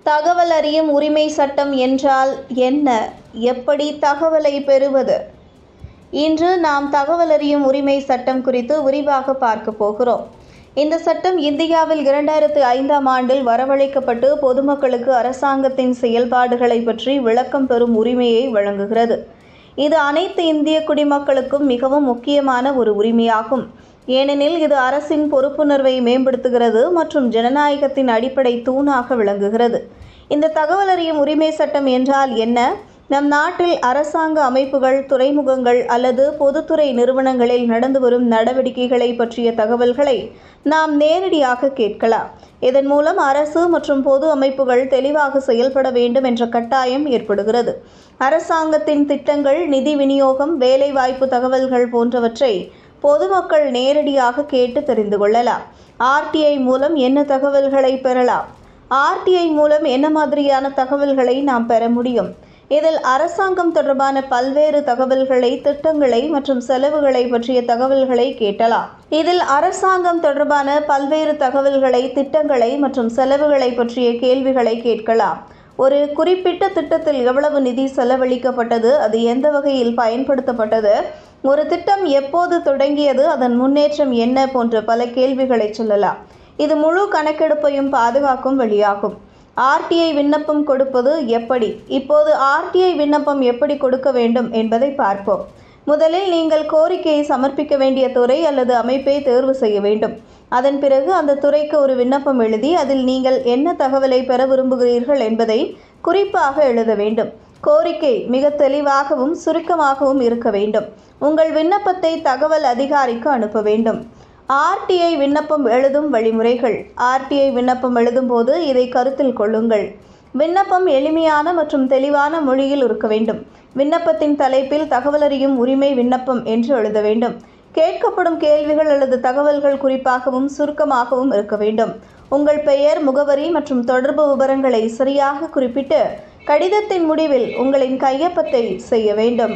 தகவல் அறியும் உரிமை சட்டம் என்றால் என்ன? எப்படி தகவலை பெறுவது? இன்று நாம் தகவல் அறியும் உரிமை சட்டம் குறித்து விரிவாக பார்க்க போகிறோம். இந்த சட்டம் இந்தியாவில் 2005ஆம் ஆண்டில் வரவழைக்கப்பட்டு பொதுமக்களுக்கு அரசாங்கத்தின் செயல்பாடுகளை பற்றி விளக்கம் பெறும் உரிமையை வழங்குகிறது. இது அனைத்து இந்திய குடிமக்களுக்கும் மிகவும் முக்கியமான ஒரு உரிமையாகும். ஏனெனில் இது அரசின் பொறுப்புணர்வை மேம்படுத்துகிறது மற்றும் ஜனநாயகத்தின் அடிப்படை தூணாக விளங்குகிறது. இந்த தகவல் அறியும் உரிமை சட்டம் என்றால் என்ன? நம் நாட்டில் அரசாங்க அமைப்புகள், துறைமுகங்கள் அல்லது பொதுத்துறை நிறுவனங்களில் நடந்து வரும் நடவடிக்கைகளை பற்றிய தகவல்களை நாம் நேரடியாக கேட்கலாம். இதன் மூலம் அரசு மற்றும் பொது அமைப்புகள் தெளிவாக செயல்பட வேண்டும் என்ற கட்டாயம் ஏற்படுகிறது. அரசாங்கத்தின் திட்டங்கள், நிதி விநியோகம், வேலைவாய்ப்பு தகவல்கள் போன்றவற்றை பொதுமக்கள் நேரடியாக கேட்டு தெரிந்து கொள்ளலாம். RTI மூலம் என்ன தகவல்களை பெறலாம்? RTI மூலம் என்ன மாதிரியான தகவல்களை நாம் பெற முடியும்? இதில் அரசாங்கம் தொடர்பான பல்வேறு தகவல்களை, திட்டங்களை மற்றும் செலவுகளை பற்றிய தகவல்களை கேட்கலாம். இதில் அரசாங்கம் தொடர்பான பல்வேறு தகவல்களை, திட்டங்களை மற்றும் செலவுகளை பற்றிய கேள்விகளை கேட்கலாம். ஒரு குறிப்பிட்ட திட்டத்தில் எவ்வளவு நிதி செலவழிக்கப்பட்டது, அது எந்த வகையில் பயன்படுத்தப்பட்டது, ஒரு திட்டம் எப்போது தொடங்கியது, அதன் முன்னேற்றம் என்ன போன்ற பல கேள்விகளை சொல்லலாம். இது முழு கணக்கெடுப்பையும் பாதுகாக்கும் வழியாகும். RTI விண்ணப்பம் கொடுப்பது எப்படி? இப்போது RTI விண்ணப்பம் எப்படி கொடுக்க வேண்டும் என்பதை பார்ப்போம். முதலில் நீங்கள் கோரிக்கையை சமர்ப்பிக்க வேண்டிய துறை அல்லது அமைப்பை தேர்வு செய்ய வேண்டும். அதன் பிறகு அந்த துறைக்கு ஒரு விண்ணப்பம் எழுதி அதில் நீங்கள் என்ன தகவலை பெற விரும்புகிறீர்கள் என்பதை குறிப்பாக எழுத வேண்டும். கோரிக்கை மிக தெளிவாகவும் சுருக்கமாகவும் இருக்க வேண்டும். உங்கள் விண்ணப்பத்தை தகவல் அதிகாரிக்கு அனுப்ப வேண்டும். RTI விண்ணப்பம் எழுதும் வழிமுறைகள். RTI விண்ணப்பம் எழுதும் போது இதை கருத்தில் கொள்ளுங்கள். விண்ணப்பம் எளிமையான மற்றும் தெளிவான மொழியில் இருக்க வேண்டும். விண்ணப்பத்தின் தலைப்பில் தகவல் அறியும் உரிமை விண்ணப்பம் என்று எழுத வேண்டும். கேட்கப்படும் கேள்விகள் அல்லது தகவல்கள் குறிப்பாகவும் சுருக்கமாகவும் இருக்க வேண்டும். உங்கள் பெயர், முகவரி மற்றும் தொடர்பு விவரங்களை சரியாக குறிப்பிட்டு கடிதத்தின் முடிவில் உங்களின் கையொப்பத்தை செய்ய வேண்டும்.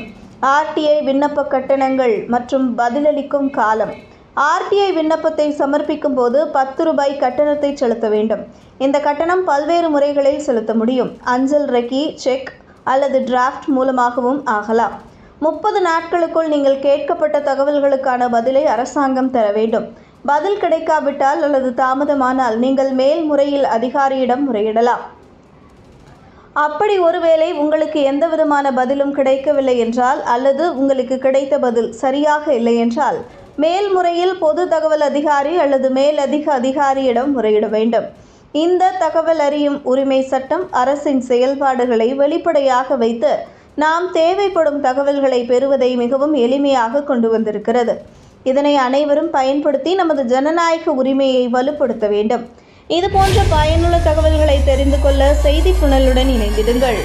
RTI விண்ணப்ப கட்டணங்கள் மற்றும் பதிலளிக்கும் காலம். RTI விண்ணப்பத்தை சமர்ப்பிக்கும் போது 10 ரூபாய் கட்டணத்தை செலுத்த வேண்டும். இந்த கட்டணம் பல்வேறு முறைகளில் செலுத்த முடியும். அஞ்சல் ரெக்கி, செக் அல்லது டிராஃப்ட் மூலமாகவும் ஆகலாம். 30 நாட்களுக்குள் நீங்கள் கேட்கப்பட்ட தகவல்களுக்கான பதிலை அரசாங்கம் தர வேண்டும். பதில் கிடைக்காவிட்டால் அல்லது தாமதமானால் நீங்கள் மேல்முறையில் அதிகாரியிடம் முறையிடலாம். அப்படி ஒருவேளை உங்களுக்கு எந்த விதமான பதிலும் கிடைக்கவில்லை என்றால் அல்லது உங்களுக்கு கிடைத்த பதில் சரியாக இல்லை என்றால் மேல்முறையில் பொது தகவல் அதிகாரி அல்லது மேலதிக அதிகாரியிடம் முறையிட வேண்டும். இந்த தகவல் அறியும் உரிமை சட்டம் அரசின் செயல்பாடுகளை வெளிப்படையாக வைத்து நாம் தேவைப்படும் தகவல்களை பெறுவதை மிகவும் எளிமையாக கொண்டு வந்திருக்கிறது. இதனை அனைவரும் பயன்படுத்தி நமது ஜனநாயக உரிமையை வலுப்படுத்த வேண்டும். இது போன்ற பயனுள்ள தகவல்களை தெரிந்து கொள்ள செய்தி புனலுடன் இணைந்திடுங்கள்.